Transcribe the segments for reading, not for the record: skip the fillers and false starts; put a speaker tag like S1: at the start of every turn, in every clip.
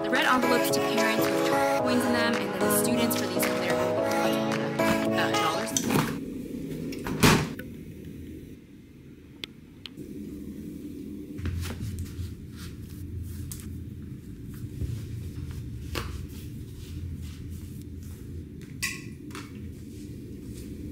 S1: the red envelopes to parents with chocolate coins in them, and then the students for these later dollars.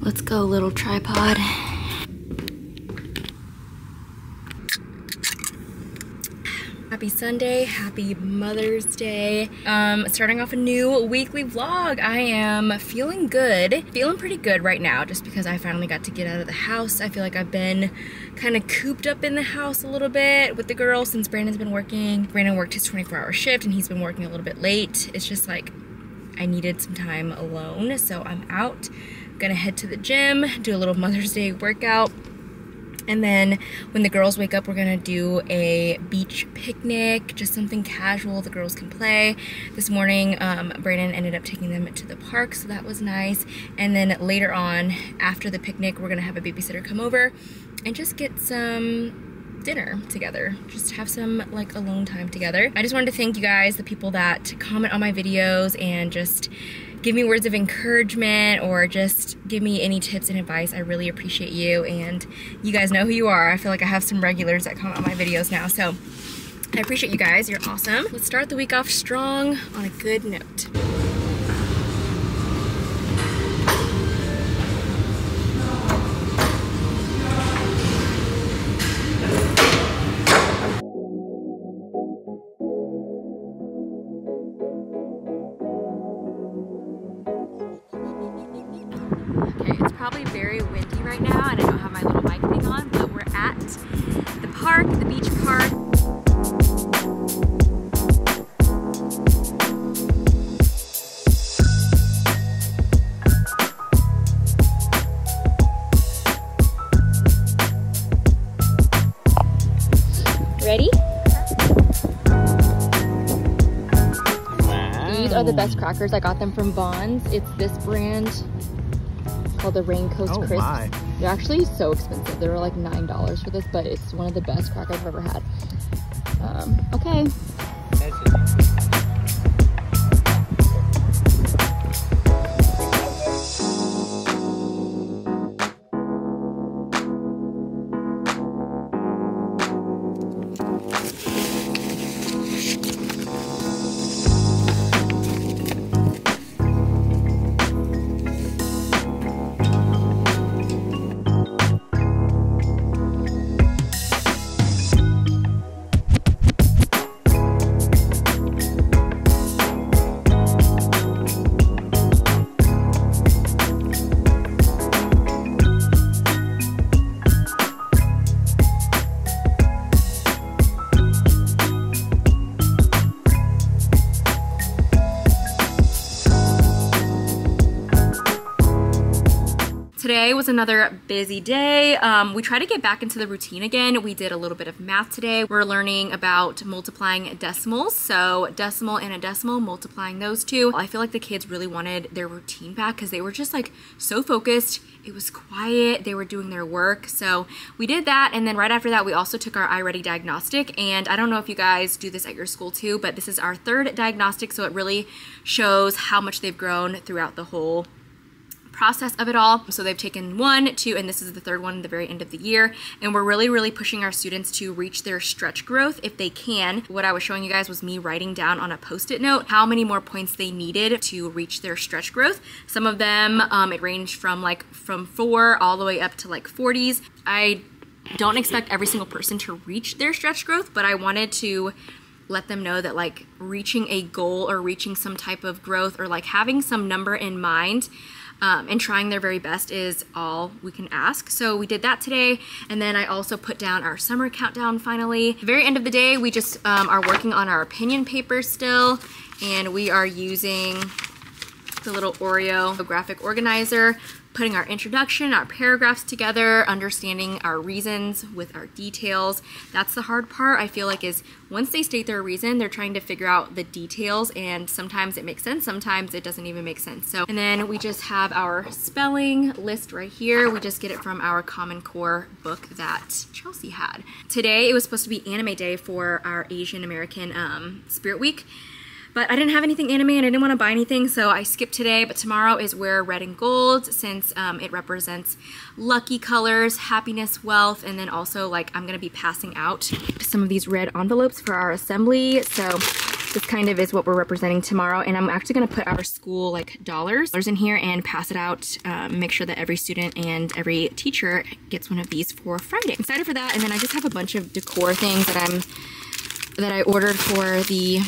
S1: Let's go, little tripod. Happy Sunday, happy Mother's Day. Starting off a new weekly vlog. I am feeling good, feeling pretty good right now just because I finally got to get out of the house. I feel like I've been kind of cooped up in the house a little bit with the girls since Brandon's been working. Brandon worked his 24-hour shift and he's been working a little bit late. It's just like I needed some time alone, so I'm out. Gonna head to the gym, do a little Mother's Day workout, and then when the girls wake up, we're gonna do a beach picnic, just something casual the girls can play. This morning, Brandon ended up taking them to the park, so that was nice. And then later on, after the picnic, we're gonna have a babysitter come over and just get some dinner together, just have some like alone time together. I just wanted to thank you guys, the people that comment on my videos and just give me words of encouragement or just give me any tips and advice. I really appreciate you, and you guys know who you are. I feel like I have some regulars that comment on my videos now, so I appreciate you guys. You're awesome. Let's start the week off strong on a good note. Probably very windy right now and I don't have my little mic thing on, but we're at the park, the beach park. Ready? Wow. These are the best crackers. I got them from Vons. It's this brand called the Rain Coast Crisps. My. They're actually so expensive. They were like $9 for this, but it's one of the best crackers I've ever had. Okay. Today was another busy day. We tried to get back into the routine again. We did a little bit of math today. We're learning about multiplying decimals. So decimal and a decimal, multiplying those two. I feel like the kids really wanted their routine back because they were just like so focused. It was quiet. They were doing their work. So we did that. And then right after that, we also took our iready diagnostic. And I don't know if you guys do this at your school too, but this is our third diagnostic. So it really shows how much they've grown throughout the whole process of it all. So they've taken 1, 2, and this is the third one at the very end of the year. And we're really pushing our students to reach their stretch growth if they can. What I was showing you guys was me writing down on a post-it note how many more points they needed to reach their stretch growth. Some of them, it ranged from 4 all the way up to like 40s. I don't expect every single person to reach their stretch growth, but I wanted to let them know that like reaching a goal or reaching some type of growth or like having some number in mind and trying their very best is all we can ask. So we did that today. And then I also put down our summer countdown finally. At the very end of the day, we just are working on our opinion papers still. And we are using the little Oreo graphic organizer, putting our introduction, our paragraphs together, understanding our reasons with our details. That's the hard part, I feel like, is once they state their reason, they're trying to figure out the details, and sometimes it makes sense, sometimes it doesn't even make sense. So, and then we just have our spelling list right here. We just get it from our Common Core book that Chelsea had. Today, it was supposed to be anime day for our Asian American Spirit Week. But I didn't have anything anime and I didn't want to buy anything, so I skipped today. But tomorrow is wear red and gold, since it represents lucky colors, happiness, wealth, and then also like I'm gonna be passing out some of these red envelopes for our assembly. So this kind of is what we're representing tomorrow, and I'm actually gonna put our school like dollars in here and pass it out. Make sure that every student and every teacher gets one of these for Friday. Excited for that, and then I just have a bunch of decor things that I ordered for the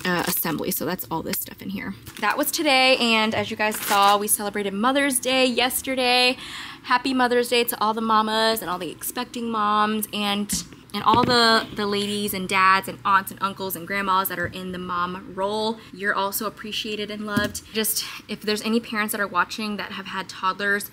S1: assembly. So that's all this stuff in here. That was today, and as you guys saw, we celebrated Mother's Day yesterday. Happy Mother's Day to all the mamas and all the expecting moms and all the ladies and dads and aunts and uncles and grandmas that are in the mom role. You're also appreciated and loved. Just if there's any parents that are watching that have had toddlers,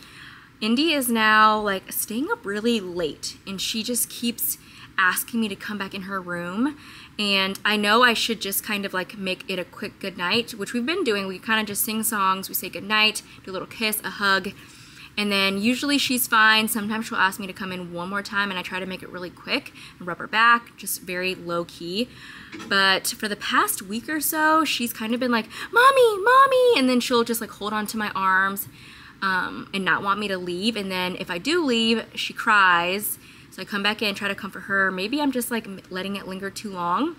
S1: Indy is now like staying up really late, and she just keeps asking me to come back in her room. And I know I should just kind of like make it a quick good night, which we've been doing. We kind of just sing songs, we say good night, do a little kiss, a hug, and then usually she's fine. Sometimes she'll ask me to come in one more time, and I try to make it really quick and rub her back, just very low key. But for the past week or so, she's kind of been like, mommy, mommy, and then she'll just like hold on to my arms and not want me to leave. And then if I do leave, she cries. So I come back in, try to comfort her. Maybe I'm just like letting it linger too long.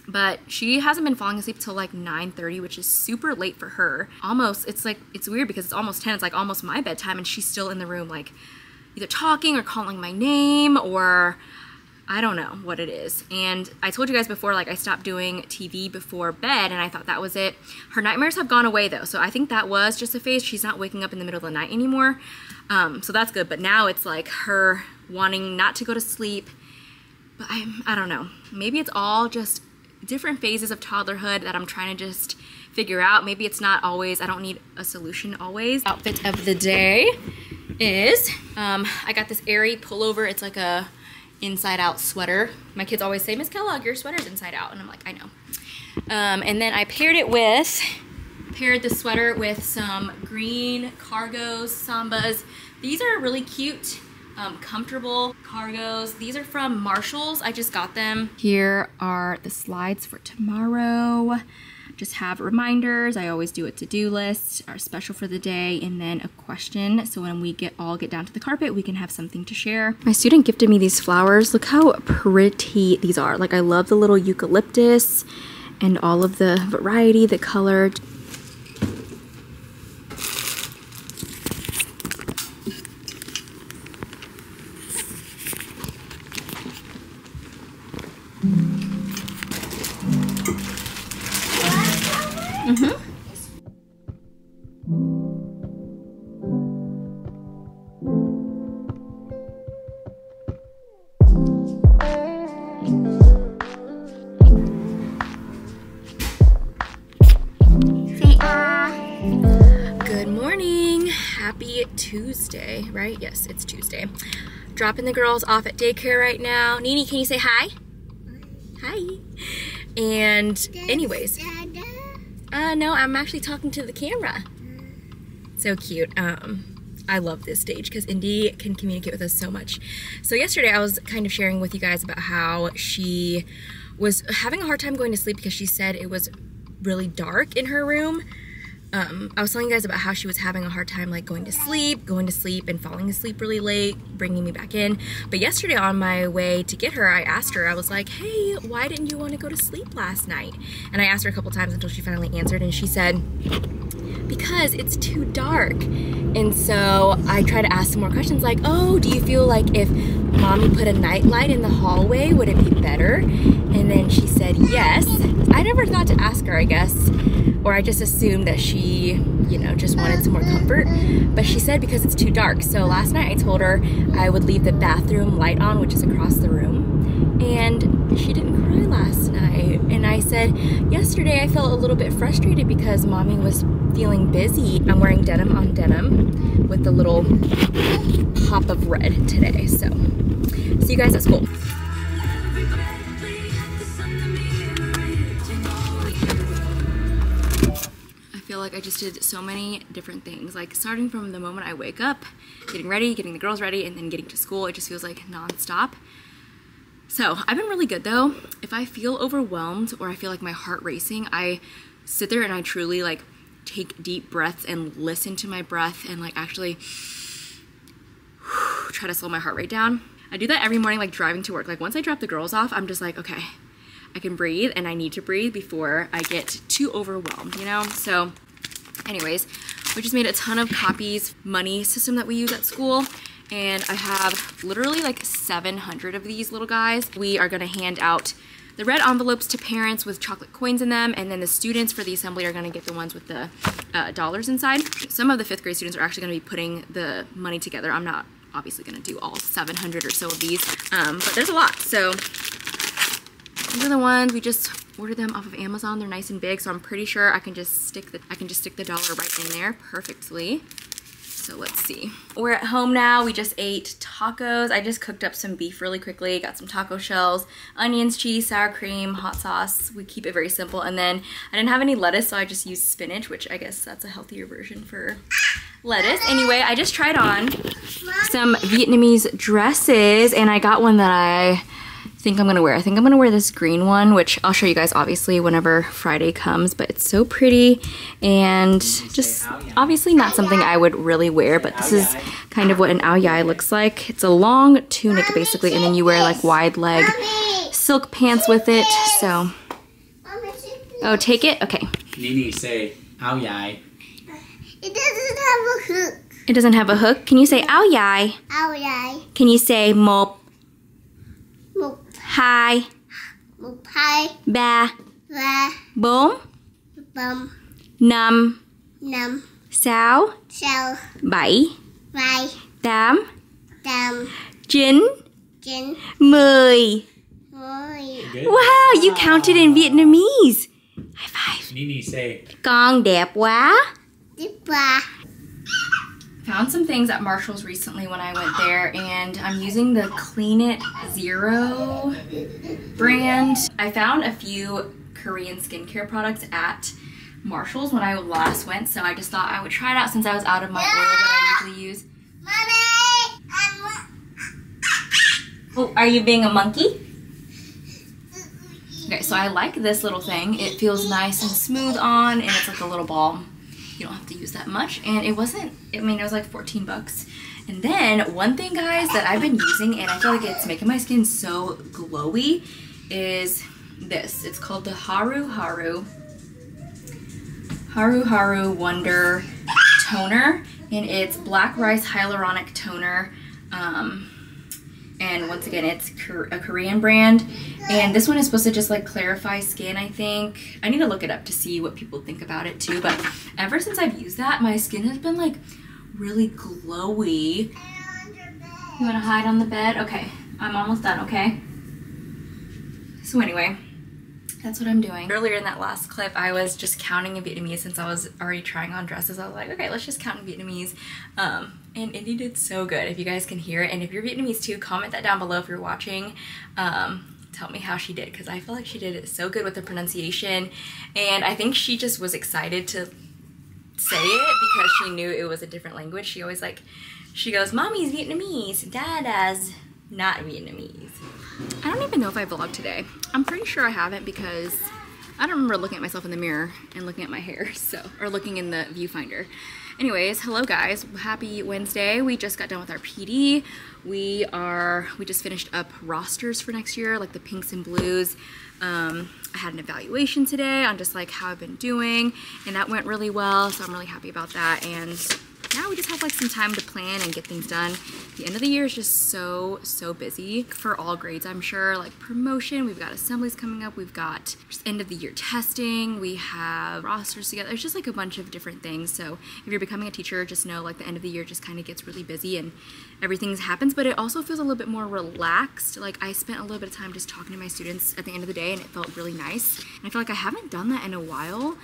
S1: But she hasn't been falling asleep till like 9:30, which is super late for her. Almost, it's like, it's weird because it's almost 10, it's like almost my bedtime, and she's still in the room like either talking or calling my name, or I don't know what it is. And I told you guys before, like I stopped doing TV before bed, and I thought that was it. Her nightmares have gone away though, so I think that was just a phase. She's not waking up in the middle of the night anymore, so that's good. But now it's like her wanting not to go to sleep. But I don't know, maybe it's all just different phases of toddlerhood that I'm trying to just figure out. Maybe it's not always, I don't need a solution always. Outfit of the day is, I got this airy pullover. It's like a inside out sweater. My kids always say, Miss Kellogg, your sweater's inside out. And I'm like, I know. And then I paired the sweater with some green cargos, Sambas. These are really cute. Comfortable cargos. These are from Marshall's. I just got them. Here are the slides for tomorrow. Just have reminders. I always do a to-do list, our special for the day, and then a question. So when we all get down to the carpet, we can have something to share. My student gifted me these flowers. Look how pretty these are. Like I love the little eucalyptus and all of the variety, the color. Good morning. Happy Tuesday, right? Yes, it's Tuesday. Dropping the girls off at daycare right now. Nini, can you say hi? Hi. And anyways, no, I'm actually talking to the camera. So cute. I love this stage because Indy can communicate with us so much. So yesterday I was kind of sharing with you guys about how she was having a hard time going to sleep because she said it was really dark in her room. I was telling you guys about how she was having a hard time like going to sleep and falling asleep really late, bringing me back in. But yesterday on my way to get her, I asked her, I was like, hey, why didn't you want to go to sleep last night? And I asked her a couple times until she finally answered, and she said, because it's too dark. And so I try to ask some more questions like, oh, do you feel like if mommy put a night light in the hallway, would it be better? And then she said yes. I never thought to ask her, I guess, or I just assumed that she, you know, just wanted some more comfort. But she said because it's too dark. So last night I told her I would leave the bathroom light on, which is across the room. And she didn't cry last night. And I said, yesterday I felt a little bit frustrated because mommy was feeling busy. I'm wearing denim on denim with a little pop of red today. So see you guys at school. I feel like I just did so many different things, like starting from the moment I wake up, getting ready, getting the girls ready, and then getting to school. It just feels like non-stop. So I've been really good though. If I feel overwhelmed or I feel like my heart racing, I sit there and I truly like take deep breaths and listen to my breath and like actually try to slow my heart rate down. I do that every morning, like driving to work. Like once I drop the girls off, I'm just like, okay, I can breathe, and I need to breathe before I get too overwhelmed, you know? So anyways, we just made a ton of copies, money system that we use at school. And I have literally like 700 of these little guys. We are gonna hand out the red envelopes to parents with chocolate coins in them, and then the students for the assembly are gonna get the ones with the dollars inside. Some of the 5th grade students are actually gonna be putting the money together. I'm not obviously gonna do all 700 or so of these, but there's a lot. So these are the ones, we just ordered them off of Amazon. They're nice and big, so I'm pretty sure I can just stick the dollar right in there perfectly. So let's see. We're at home now. We just ate tacos. I just cooked up some beef really quickly. Got some taco shells, onions, cheese, sour cream, hot sauce. We keep it very simple. And then I didn't have any lettuce, so I just used spinach, which I guess that's a healthier version for lettuce. Anyway, I just tried on some Vietnamese dresses, and I got one that I think I'm gonna wear. I think I'm gonna wear this green one, which I'll show you guys obviously whenever Friday comes, but it's so pretty and just obviously not something I would really wear, but this is kind of what an ao dai looks like. It's a long tunic basically, and then you wear like wide leg silk pants with it. So, oh, take it? Okay.
S2: Nini, say ao dai.
S3: It doesn't have a hook.
S1: It doesn't have a hook? Can you say ao dai?
S3: Ao dai.
S1: Can you say một,
S3: Một,
S1: hai,
S3: một, hai,
S1: ba,
S3: ba,
S1: bốn,
S3: bốn,
S1: năm,
S3: năm,
S1: sáu,
S3: sáu,
S1: bảy,
S3: bảy,
S1: tám,
S3: tám,
S1: chín,
S3: chín,
S1: 10.
S3: 10.
S1: Wow, you counted in Vietnamese. High five.
S2: Nini, say.
S1: Con đẹp quá.
S3: Tiếp ba.
S1: Found some things at Marshall's recently when I went there, and I'm using the Clean It Zero brand. I found a few Korean skincare products at Marshall's when I last went, so I just thought I would try it out since I was out of my oil that I usually use. Oh, are you being a monkey? Okay, so I like this little thing. It feels nice and smooth on, and it's like a little balm. You don't have to use that much, and it wasn't, I mean, it was like 14 bucks. And then one thing, guys, that I've been using, and I feel like it's making my skin so glowy, is this. It's called the Haru Haru Wonder Toner, and it's black rice hyaluronic toner. And once again, it's a Korean brand, and this one is supposed to just like clarify skin, I think. I need to look it up to see what people think about it too, but ever since I've used that, my skin has been like really glowy. You wanna hide on the bed? Okay, I'm almost done, okay? So anyway, that's what I'm doing. Earlier in that last clip, I was just counting in Vietnamese since I was already trying on dresses. I was like, okay, let's just count in Vietnamese. And Indy did so good, if you guys can hear it. And if you're Vietnamese too, comment that down below if you're watching. Tell me how she did, because I feel like she did it so good with the pronunciation. And I think she just was excited to say it because she knew it was a different language. She always like, she goes, Mommy's Vietnamese, Dada's not Vietnamese. I don't even know if I vlogged today. I'm pretty sure I haven't, because I don't remember looking at myself in the mirror and looking at my hair, so, or looking in the viewfinder. Anyways, hello guys, happy Wednesday. We just got done with our PD. We just finished up rosters for next year, like the pinks and blues. I had an evaluation today on just like how I've been doing, and that went really well, so I'm really happy about that. And now we just have like some time to plan and get things done. The end of the year is just so busy for all grades, I'm sure. Like promotion, we've got assemblies coming up, we've got just end of the year testing, we have rosters together. It's just like a bunch of different things. So if you're becoming a teacher, just know like the end of the year just kind of gets really busy and everything happens, but it also feels a little bit more relaxed. Like I spent a little bit of time just talking to my students at the end of the day, and it felt really nice. And I feel like I haven't done that in a while.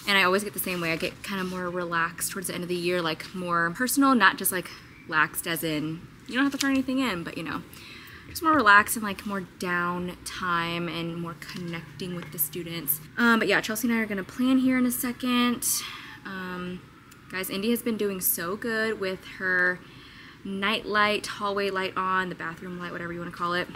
S1: And I always get the same way. I get kind of more relaxed towards the end of the year, like more personal, not just like laxed as in you don't have to turn anything in, but you know, just more relaxed and like more down time and more connecting with the students. But yeah, Chelsea and I are gonna plan here in a second. Guys, Indy has been doing so good with her night light, hallway light on, the bathroom light, whatever you want to call it.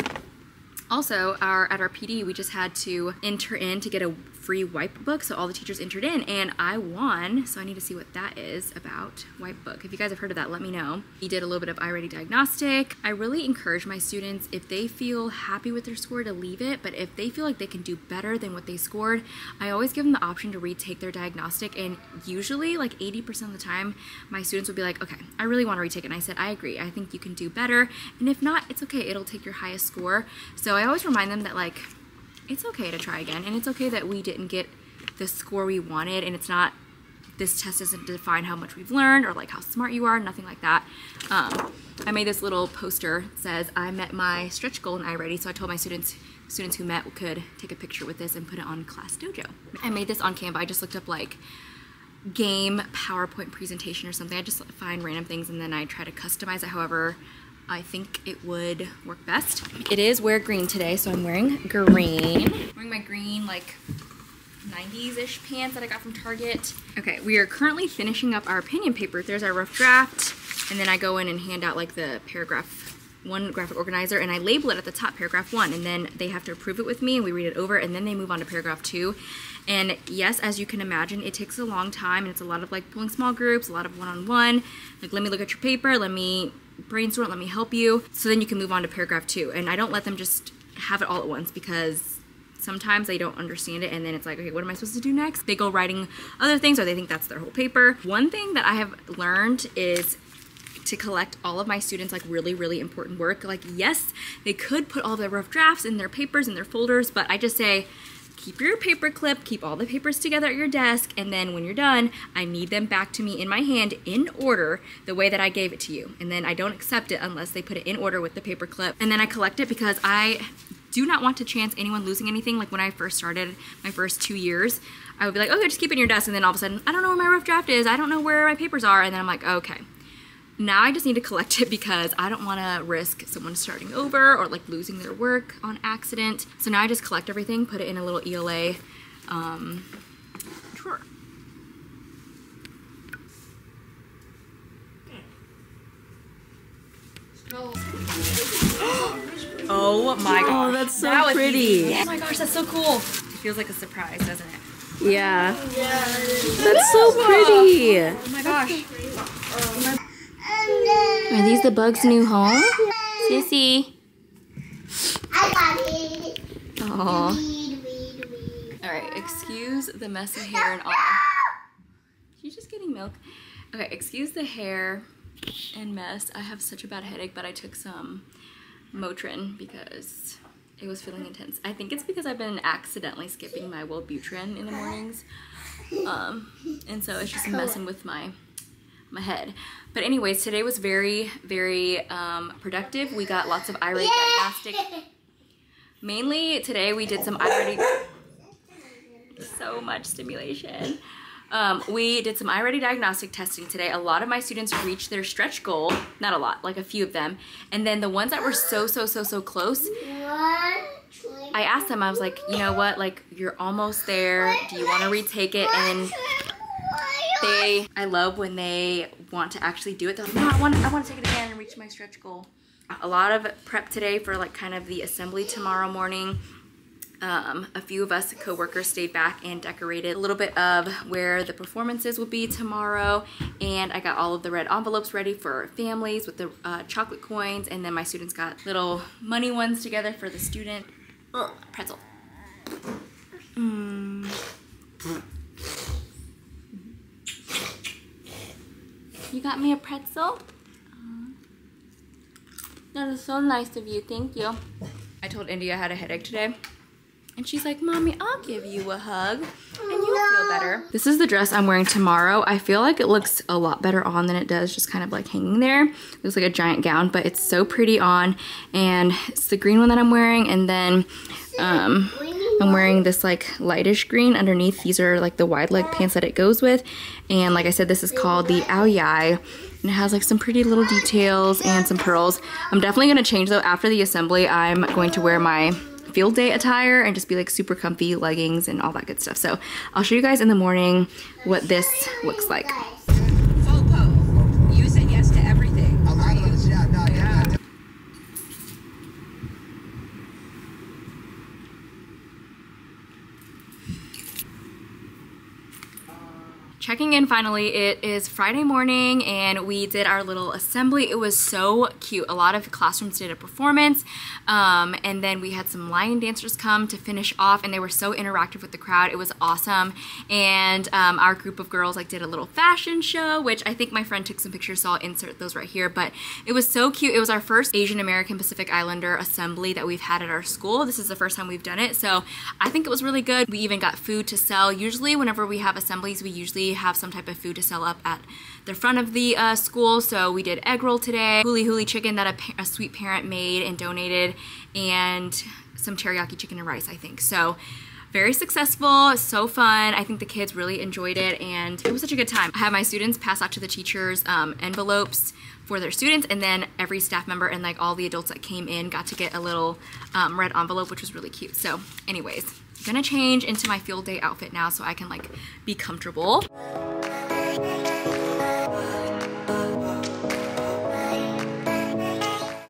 S1: Also, at our PD, we just had to enter in to get a free wipe book. So all the teachers entered in and I won. So I need to see what that is about, wipe book. If you guys have heard of that, let me know. We did a little bit of iready diagnostic. I really encourage my students, if they feel happy with their score, to leave it. But if they feel like they can do better than what they scored, I always give them the option to retake their diagnostic. And usually like 80% of the time, my students will be like, okay, I really want to retake it. And I said, I agree. I think you can do better. And if not, it's okay. It'll take your highest score. So I always remind them that like, it's okay to try again, and it's okay that we didn't get the score we wanted, and it's not, this test doesn't define how much we've learned or like how smart you are, nothing like that. I made this little poster that says I met my stretch goal in iready, so I told my students who met could take a picture with this and put it on Class Dojo. I made this on Canva. I just looked up like game PowerPoint presentation or something. I just find random things and then I try to customize it however I think it would work best. It is wear green today, so I'm wearing green. I'm wearing my green like 90s-ish pants that I got from Target. Okay, we are currently finishing up our opinion paper. There's our rough draft, and then I go in and hand out like the paragraph 1 graphic organizer, and I label it at the top, paragraph 1, and then they have to approve it with me, and we read it over, and then they move on to paragraph 2. And yes, as you can imagine, it takes a long time, and it's a lot of like pulling small groups, a lot of one-on-one, like let me look at your paper, let me brainstorm, let me help you, so then you can move on to paragraph 2. And I don't let them just have it all at once because sometimes they don't understand it and then it's like, okay, what am I supposed to do next? They go writing other things or they think that's their whole paper. One thing that I have learned is to collect all of my students like really important work. Like yes, they could put all their rough drafts in their papers and their folders, but I just say, keep your paper clip, keep all the papers together at your desk, and then when you're done, I need them back to me in my hand in order the way that I gave it to you. And then I don't accept it unless they put it in order with the paper clip. And then I collect it because I do not want to chance anyone losing anything. Like when I first started my first 2 years, I would be like, okay, just keep it in your desk. And then all of a sudden, I don't know where my rough draft is. I don't know where my papers are. And then I'm like, okay. Now I just need to collect it because I don't want to risk someone starting over or like losing their work on accident. So now I just collect everything, put it in a little ELA drawer. Oh my gosh.
S4: Oh, that's so pretty.
S1: Oh my gosh, that's so cool. It feels like a surprise, doesn't it?
S4: Yeah. That's so pretty.
S1: Oh my gosh. Are these the bug's new home? Sissy.
S3: I got it.
S1: Aww. Alright, excuse the messy hair and all. She's just getting milk. Okay, excuse the hair and mess. I have such a bad headache, but I took some Motrin because it was feeling intense. I think it's because I've been accidentally skipping my Wellbutrin in the mornings. And so it's just messing with my head. But anyways, today was very productive. We got lots of iready diagnostic. Mainly today we did some iready, so much stimulation. We did some iready diagnostic testing today. A lot of my students reached their stretch goal. Not a lot, like a few of them. And then the ones that were so close, I asked them, I was like, you know what, like you're almost there. Do you want to retake it? And I love when they want to actually do it. They're like, no, I want to take it again and reach my stretch goal. A lot of prep today for like kind of the assembly tomorrow morning. A few of us co-workers stayed back and decorated a little bit of where the performances will be tomorrow. And I got all of the red envelopes ready for families with the chocolate coins. And then my students got little money ones together for the student. Pretzel. You got me a pretzel? That is so nice of you, thank you. I told India I had a headache today. And she's like, Mommy, I'll give you a hug and you'll feel better. This is the dress I'm wearing tomorrow. I feel like it looks a lot better on than it does just kind of like hanging there. It looks like a giant gown, but it's so pretty on. And it's the green one that I'm wearing. And then I'm wearing this like lightish green underneath. These are like the wide leg pants that it goes with. And like I said, this is called the AAPI. And it has like some pretty little details and some pearls. I'm definitely gonna change though. After the assembly, I'm going to wear my field day attire and just be like super comfy leggings and all that good stuff. So I'll show you guys in the morning what this looks like.
S5: Full pose. You said yes to everything.
S1: checking in finally. It is Friday morning and we did our little assembly. It was so cute. A lot of classrooms did a performance and then we had some lion dancers come to finish off, and they were so interactive with the crowd. It was awesome. And our group of girls like did a little fashion show, which I think my friend took some pictures, so I'll insert those right here. But it was so cute. It was our first Asian American Pacific Islander assembly that we've had at our school. This is the first time we've done it, so I think it was really good. We even got food to sell. Usually whenever we have assemblies, we usually have some type of food to sell up at the front of the school. So we did egg roll today, huli huli chicken that a sweet parent made and donated, and some teriyaki chicken and rice, I think. So very successful, so fun. I think the kids really enjoyed it and it was such a good time. I had my students pass out to the teachers envelopes for their students, and then every staff member and like all the adults that came in got to get a little red envelope, which was really cute. So anyways, I'm gonna change into my field day outfit now so I can like be comfortable.